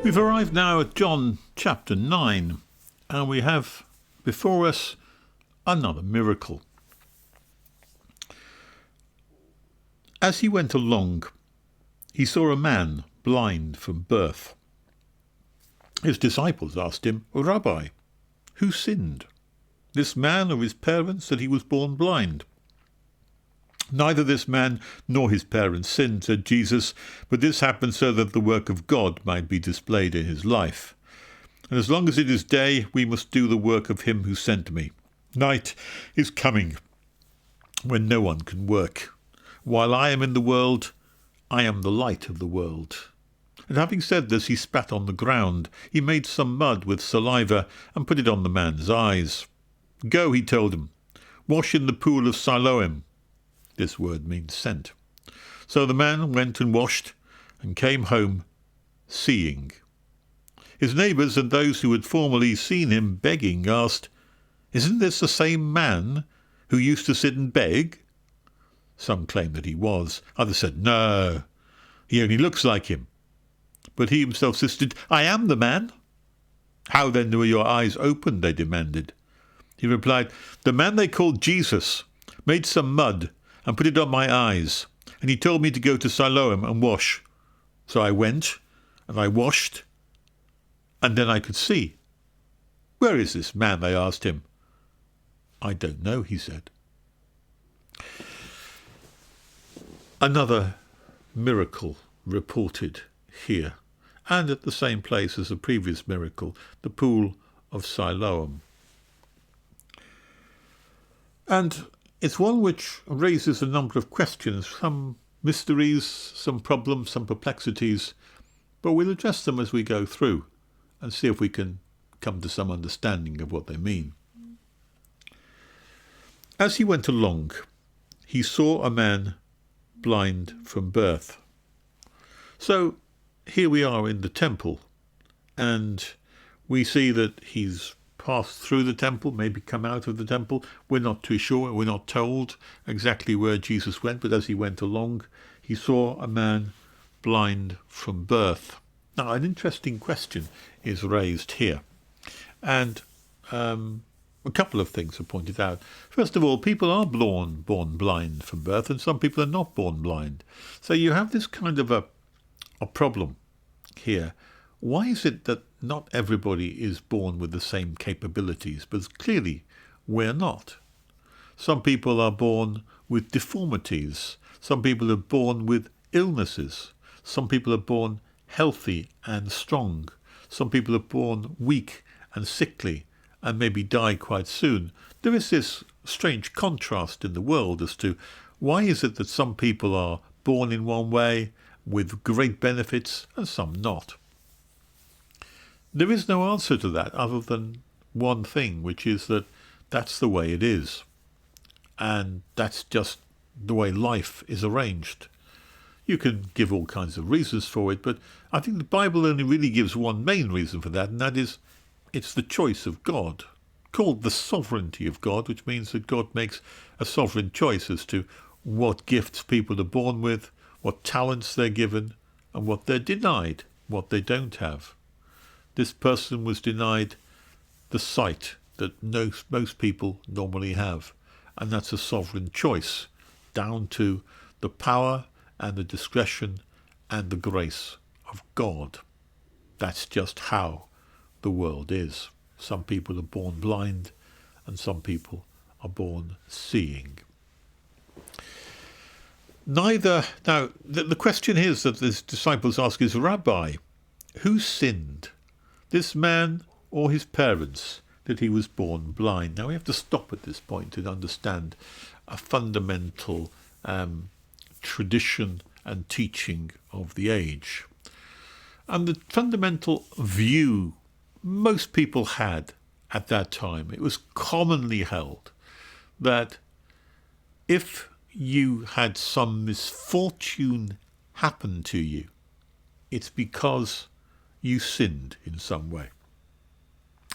We've arrived now at John chapter 9, and we have before us another miracle. As he went along, he saw a man blind from birth. His disciples asked him, "Rabbi, who sinned, this man or his parents, that he was born blind?" "Neither this man nor his parents sinned," said Jesus, "but this happened so that the work of God might be displayed in his life. And as long as it is day, we must do the work of him who sent me. Night is coming when no one can work. While I am in the world, I am the light of the world." And having said this, he spat on the ground. He made some mud with saliva and put it on the man's eyes. "Go," he told him, "wash in the pool of Siloam." This word means sent. So the man went and washed and came home seeing. His neighbours and those who had formerly seen him begging asked, "Isn't this the same man who used to sit and beg?" Some claimed that he was. Others said, "No, he only looks like him." But he himself insisted, "I am the man." "How then were your eyes opened?" they demanded. He replied, "The man they called Jesus made some mud and put it on my eyes, and he told me to go to Siloam and wash. So I went, and I washed, and then I could see." "Where is this man?" they asked him. "I don't know," he said. Another miracle reported here, and at the same place as the previous miracle, the pool of Siloam. And it's one which raises a number of questions, some mysteries, some problems, some perplexities, but we'll address them as we go through and see if we can come to some understanding of what they mean. As he went along, he saw a man blind from birth. So here we are in the temple, and we see that he's passed through the temple, maybe come out of the temple. We're not too sure. We're not told exactly where Jesus went, but as he went along, he saw a man blind from birth. Now, an interesting question is raised here, and a couple of things are pointed out. First of all, people are born blind from birth, and some people are not born blind. So you have this kind of a problem here. Why is it that not everybody is born with the same capabilities? But clearly we're not. Some people are born with deformities. Some people are born with illnesses. Some people are born healthy and strong. Some people are born weak and sickly and maybe die quite soon. There is this strange contrast in the world as to why is it that some people are born in one way with great benefits and some not. There is no answer to that other than one thing, which is that that's the way it is. And that's just the way life is arranged. You can give all kinds of reasons for it, but I think the Bible only really gives one main reason for that, and that is it's the choice of God, called the sovereignty of God, which means that God makes a sovereign choice as to what gifts people are born with, what talents they're given, and what they're denied, what they don't have. This person was denied the sight that most people normally have, and that's a sovereign choice, down to the power and the discretion and the grace of God. That's just how the world is. Some people are born blind, and some people are born seeing. Now, the question is that the disciples ask is, "Rabbi, who sinned, this man or his parents, that he was born blind?" Now we have to stop at this point to understand a fundamental tradition and teaching of the age. And the fundamental view most people had at that time, it was commonly held that if you had some misfortune happen to you, it's because you sinned in some way.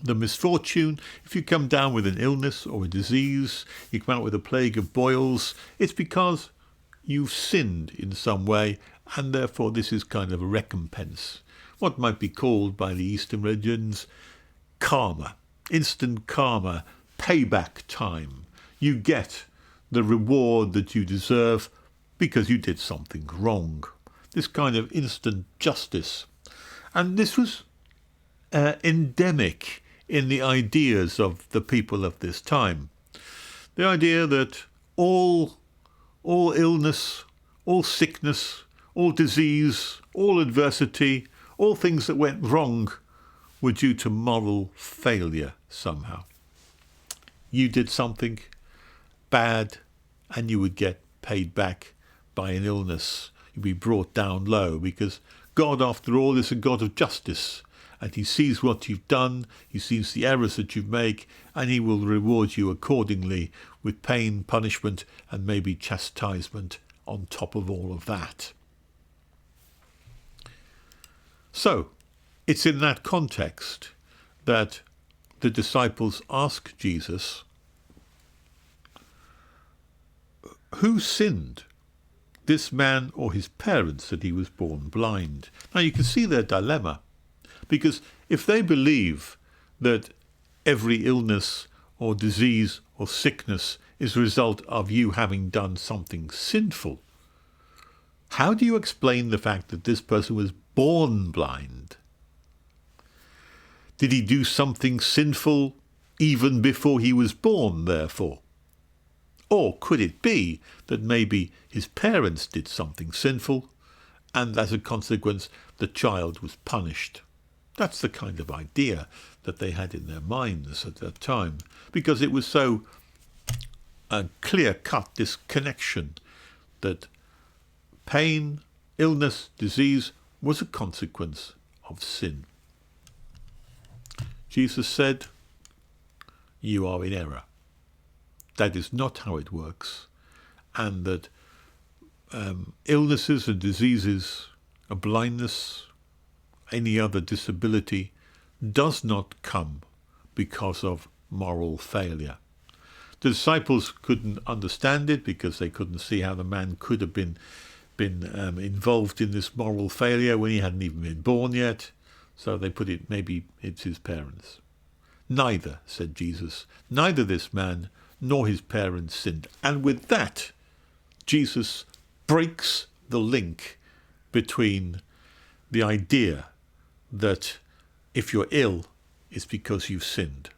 The misfortune, if you come down with an illness or a disease, you come out with a plague of boils, it's because you've sinned in some way, and therefore this is kind of a recompense what might be called by the Eastern religions karma, instant karma, payback time. You get the reward that you deserve because you did something wrong. This kind of instant justice. And this was endemic in the ideas of the people of this time. The idea that all illness, all sickness, all disease, all adversity, all things that went wrong were due to moral failure somehow. You did something bad and you would get paid back by an illness. You'd be brought down low because God, after all, is a God of justice, and he sees what you've done, he sees the errors that you make, and he will reward you accordingly with pain, punishment, and maybe chastisement on top of all of that. So, it's in that context that the disciples ask Jesus, who sinned, this man or his parents, that he was born blind? Now you can see their dilemma, because if they believe that every illness or disease or sickness is a result of you having done something sinful, how do you explain the fact that this person was born blind? Did he do something sinful even before he was born, therefore? Or could it be that maybe his parents did something sinful, and as a consequence the child was punished? That's the kind of idea that they had in their minds at that time, because it was so clear-cut, this connection that pain, illness, disease was a consequence of sin. Jesus said, you are in error. That is not how it works, and that illnesses and diseases, a blindness, any other disability, does not come because of moral failure. The disciples couldn't understand it because they couldn't see how the man could have been involved in this moral failure when he hadn't even been born yet. So they put it, maybe it's his parents. Neither, said Jesus, neither this man nor his parents sinned. And with that, Jesus breaks the link between the idea that if you're ill, it's because you've sinned.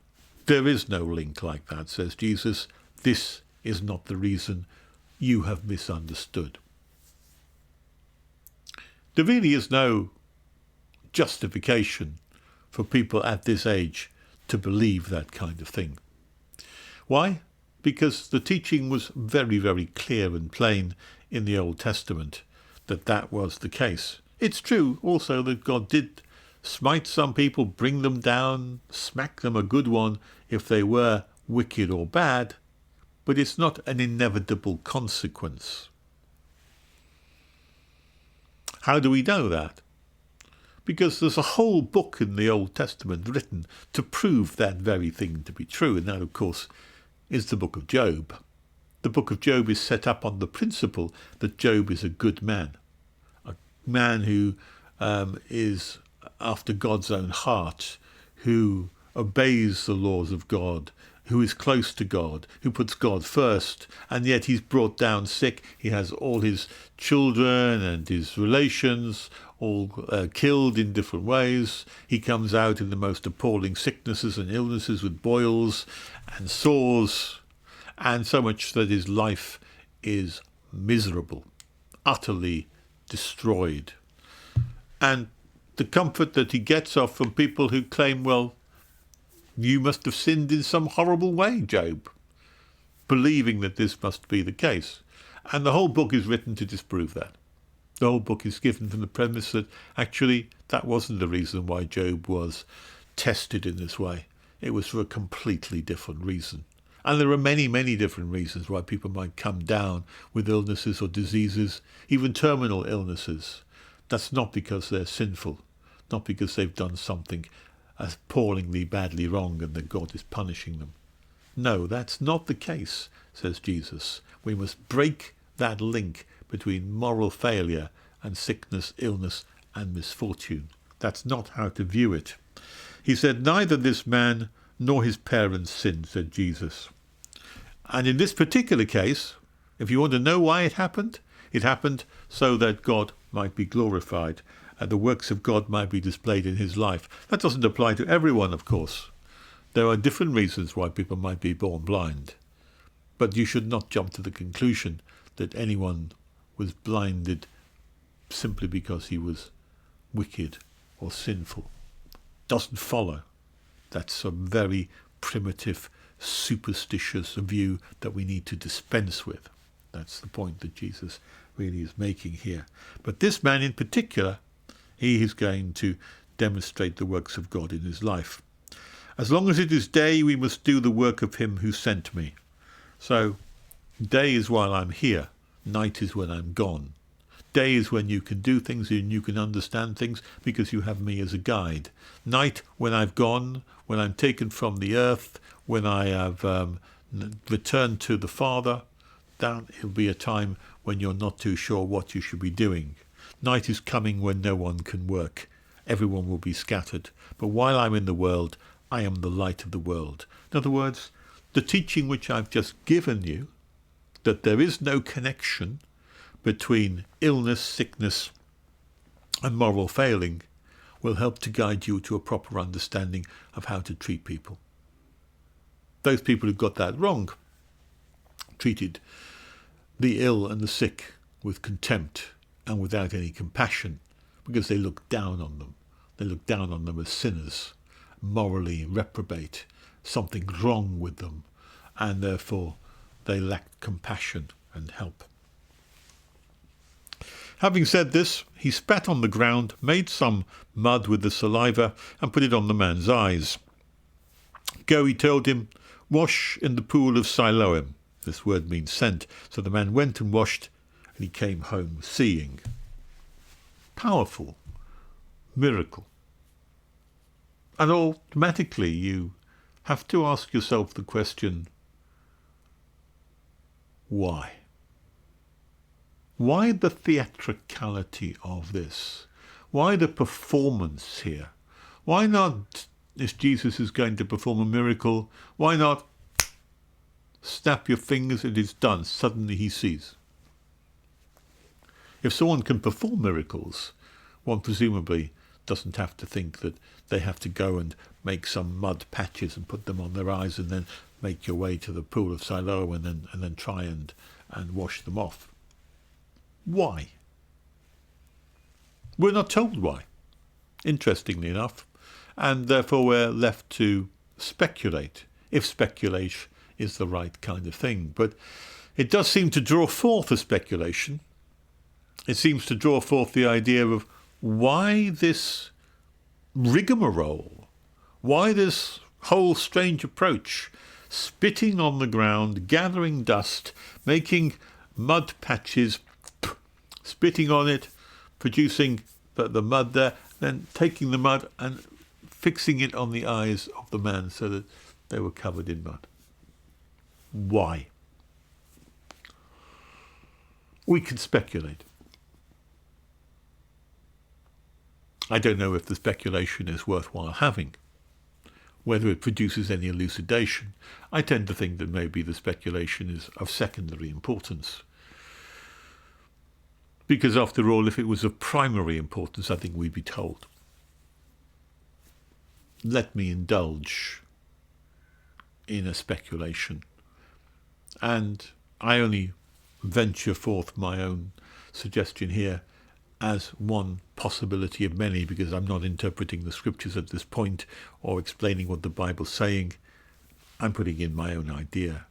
There is no link like that, says Jesus. This is not the reason. You have misunderstood. There really is no justification for people at this age to believe that kind of thing. Why? Because the teaching was very, very clear and plain in the Old Testament that that was the case. It's true also that God did smite some people, bring them down, smack them a good one if they were wicked or bad, but it's not an inevitable consequence. How do we know that? Because there's a whole book in the Old Testament written to prove that very thing to be true, and that, of course, is the book of Job. The book of Job is set up on the principle that Job is a good man, a man who is after God's own heart, who obeys the laws of God, who is close to God, who puts God first, and yet he's brought down sick. He has all his children and his relations all killed in different ways. He comes out in the most appalling sicknesses and illnesses with boils and sores, and so much that his life is miserable, utterly destroyed. And the comfort that he gets are from people who claim, well, you must have sinned in some horrible way, Job, believing that this must be the case. And the whole book is written to disprove that. The whole book is given from the premise that actually that wasn't the reason why Job was tested in this way. It was for a completely different reason. And there are many, many different reasons why people might come down with illnesses or diseases, even terminal illnesses. That's not because they're sinful, not because they've done something appallingly badly wrong and that God is punishing them. No, that's not the case, says Jesus. We must break that link between moral failure and sickness, illness and misfortune. That's not how to view it. He said, neither this man nor his parents sinned, said Jesus. And in this particular case, if you want to know why it happened so that God might be glorified and the works of God might be displayed in his life. That doesn't apply to everyone, of course. There are different reasons why people might be born blind. But you should not jump to the conclusion that anyone was blinded simply because he was wicked or sinful. Doesn't follow. That's a very primitive, superstitious view that we need to dispense with. That's the point that Jesus really is making here. But this man in particular, he is going to demonstrate the works of God in his life. As long as it is day, we must do the work of him who sent me. So, day is while I'm here. Night is when I'm gone. Day is when you can do things and you can understand things because you have me as a guide. Night, when I've gone, when I'm taken from the earth, when I have returned to the Father, that will be a time when you're not too sure what you should be doing. Night is coming when no one can work. Everyone will be scattered. But while I'm in the world, I am the light of the world. In other words, the teaching which I've just given you, that there is no connection between illness, sickness, and moral failing, will help to guide you to a proper understanding of how to treat people. Those people who got that wrong treated the ill and the sick with contempt and without any compassion because they looked down on them. They looked down on them as sinners, morally reprobate, something wrong with them, and therefore they lacked compassion and help. Having said this, he spat on the ground, made some mud with the saliva, and put it on the man's eyes. Go, he told him, wash in the pool of Siloam. This word means sent. So the man went and washed, and he came home seeing. Powerful miracle. And automatically you have to ask yourself the question, why? Why the theatricality of this? Why the performance here? Why not, if Jesus is going to perform a miracle, why not snap your fingers, it is done, suddenly he sees? If someone can perform miracles, one presumably doesn't have to think that they have to go and make some mud patches and put them on their eyes and then make your way to the pool of Siloam and then try and wash them off. Why? We're not told why, interestingly enough, and therefore we're left to speculate, if speculation is the right kind of thing. But it does seem to draw forth a speculation. It seems to draw forth the idea of why this rigmarole, why this whole strange approach, spitting on the ground, gathering dust, making mud patches, spitting on it, producing the mud there, then taking the mud and fixing it on the eyes of the man so that they were covered in mud. Why? We can speculate. I don't know if the speculation is worthwhile having, whether it produces any elucidation. I tend to think that maybe the speculation is of secondary importance. Because after all, if it was of primary importance, I think we'd be told. Let me indulge in a speculation. And I only venture forth my own suggestion here as one possibility of many, because I'm not interpreting the scriptures at this point or explaining what the Bible's saying. I'm putting in my own idea,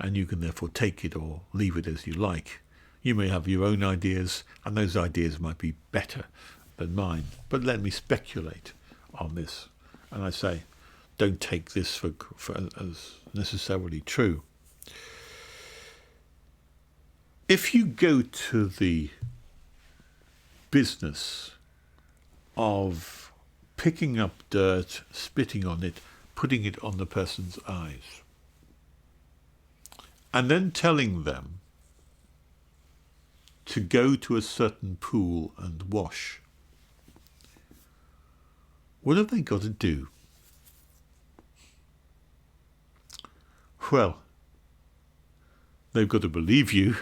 and you can therefore take it or leave it as you like. You may have your own ideas, and those ideas might be better than mine. But let me speculate on this. And I say, don't take this for as necessarily true. If you go to the business of picking up dirt, spitting on it, putting it on the person's eyes, and then telling them to go to a certain pool and wash, What have they got to do? Well, they've got to believe you,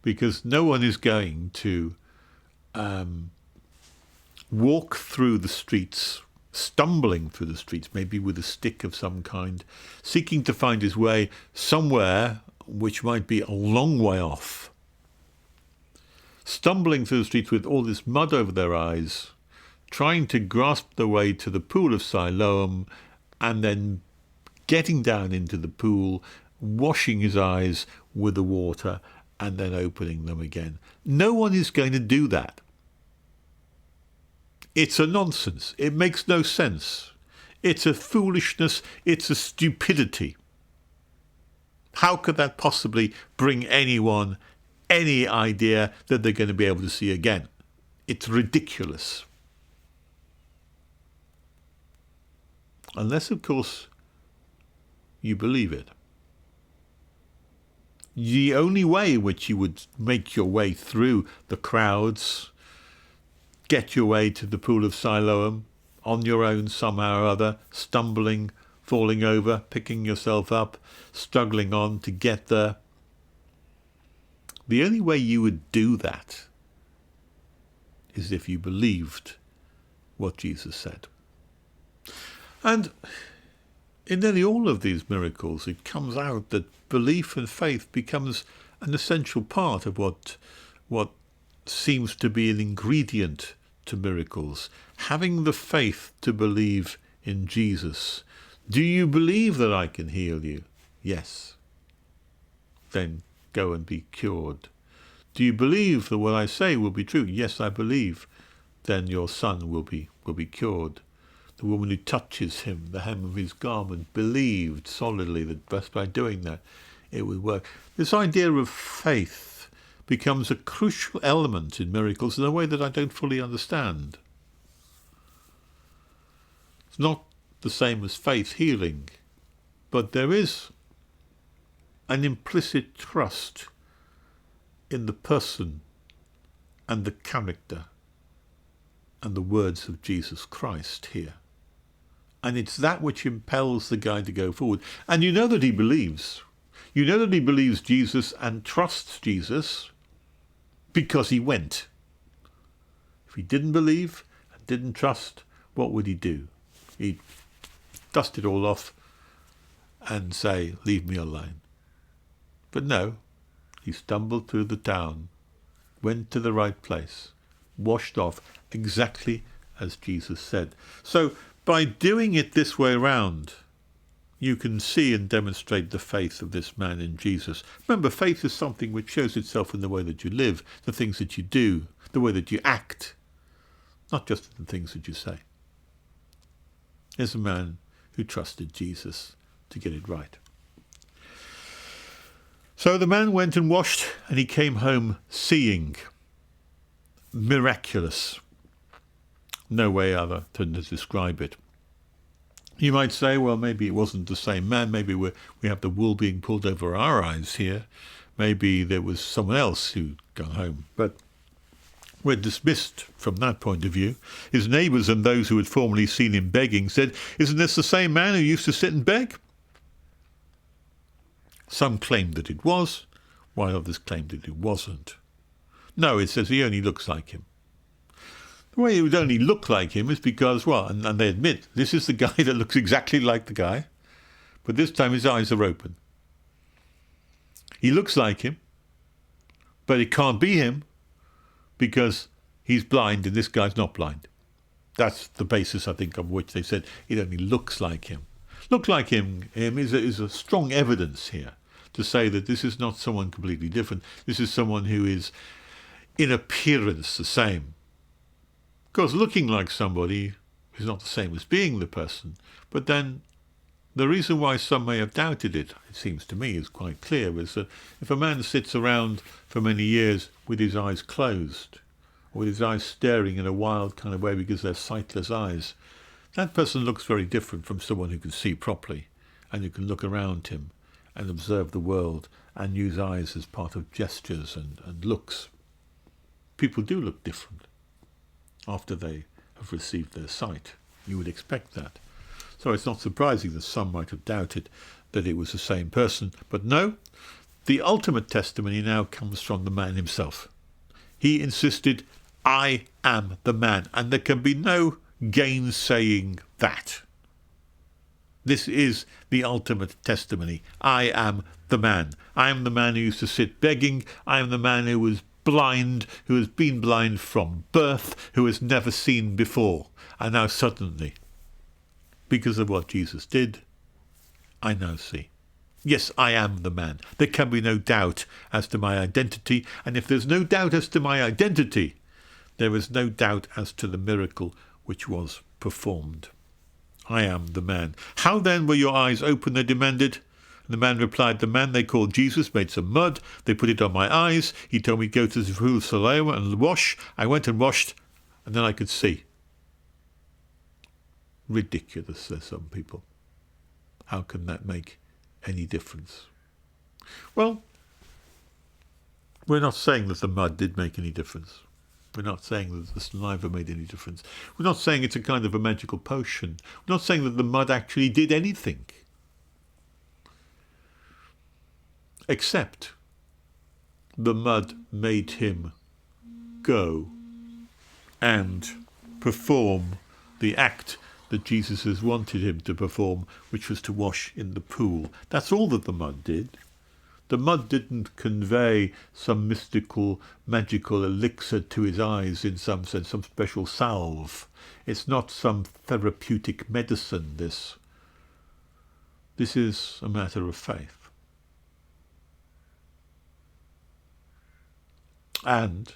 because no one is going to walk through the streets, stumbling through the streets, maybe with a stick of some kind, seeking to find his way somewhere which might be a long way off, stumbling through the streets with all this mud over their eyes, trying to grasp the way to the pool of Siloam, and then getting down into the pool, washing his eyes with the water, and then opening them again. No one is going to do that. It's a nonsense. It makes no sense. It's a foolishness. It's a stupidity. How could that possibly bring anyone any idea that they're going to be able to see again? It's ridiculous. Unless, of course, you believe it. The only way in which you would make your way through the crowds, get your way to the pool of Siloam on your own somehow or other, stumbling, falling over, picking yourself up, struggling on to get there. The only way you would do that is if you believed what Jesus said. And in nearly all of these miracles, it comes out that belief and faith becomes an essential part of what seems to be an ingredient to miracles. Having the faith to believe in Jesus. Do you believe that I can heal you? Yes. Then go and be cured. Do you believe that what I say will be true? Yes, I believe. Then your son will be cured. The woman who touches him, the hem of his garment, believed solidly that just by doing that it would work. This idea of faith becomes a crucial element in miracles in a way that I don't fully understand. It's not the same as faith healing, but there is an implicit trust in the person and the character and the words of Jesus Christ here. And it's that which impels the guy to go forward. And you know that he believes. You know that he believes Jesus and trusts Jesus because he went. If he didn't believe and didn't trust, what would he do? He'd dust it all off and say, leave me alone. But no, he stumbled through the town, went to the right place, washed off exactly as Jesus said. So by doing it this way round, you can see and demonstrate the faith of this man in Jesus. Remember, faith is something which shows itself in the way that you live, the things that you do, the way that you act, not just in the things that you say. There's a man who trusted Jesus to get it right. So the man went and washed, and he came home seeing. Miraculous. No way other to describe it. You might say, well, maybe it wasn't the same man. Maybe we have the wool being pulled over our eyes here. Maybe there was someone else who'd gone home. But we're dismissed from that point of view. His neighbours and those who had formerly seen him begging said, isn't this the same man who used to sit and beg? Some claimed that it was, while others claimed that it wasn't. No, it says he only looks like him. The way he would only look like him is because, well, and they admit, this is the guy that looks exactly like the guy, but this time his eyes are open. He looks like him, but it can't be him because he's blind and this guy's not blind. That's the basis, I think, of which they said it only looks like him. Look like him is a strong evidence here to say that this is not someone completely different. This is someone who is in appearance the same. Of course, looking like somebody is not the same as being the person. But then the reason why some may have doubted it seems to me, is quite clear, is that if a man sits around for many years with his eyes closed, or with his eyes staring in a wild kind of way because they're sightless eyes, that person looks very different from someone who can see properly and who can look around him and observe the world and use eyes as part of gestures and looks. People do look different after they have received their sight. You would expect that. So it's not surprising that some might have doubted that it was the same person. But no, the ultimate testimony now comes from the man himself. He insisted, I am the man, and there can be no gainsaying that. This is the ultimate testimony. I am the man. I am the man who used to sit begging. I am the man who was blind, who has been blind from birth, who has never seen before. And now suddenly, because of what Jesus did, I now see. Yes, I am the man. There can be no doubt as to my identity. And if there's no doubt as to my identity, there is no doubt as to the miracle which was performed. I am the man. How then were your eyes open? They demanded. And the man replied, the man they called Jesus made some mud. They put it on my eyes. He told me to go to the pool of Siloam and wash. I went and washed, and then I could see. Ridiculous, says some people. How can that make any difference? Well, we're not saying that the mud did make any difference. We're not saying that the saliva made any difference. We're not saying it's a kind of a magical potion. We're not saying that the mud actually did anything. Except the mud made him go and perform the act that Jesus has wanted him to perform, which was to wash in the pool. That's all that the mud did. The mud didn't convey some mystical, magical elixir to his eyes in some sense, some special salve. It's not some therapeutic medicine, this. This is a matter of faith. And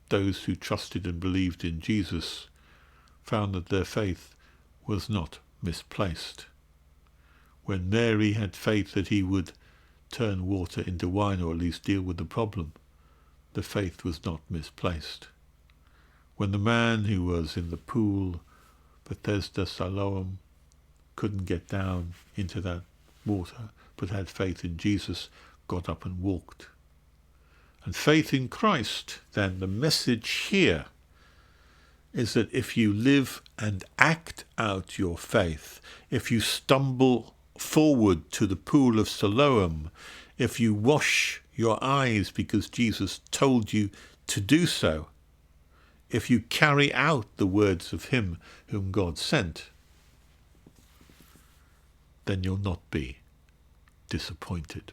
those who trusted and believed in Jesus found that their faith was not misplaced. When Mary had faith that he would turn water into wine, or at least deal with the problem, the faith was not misplaced. When the man who was in the pool, Bethesda, Siloam, couldn't get down into that water, but had faith in Jesus, got up and walked. And faith in Christ, then, the message here is that if you live and act out your faith, if you stumble forward to the pool of Siloam, if you wash your eyes because Jesus told you to do so, if you carry out the words of him whom God sent, then you'll not be disappointed.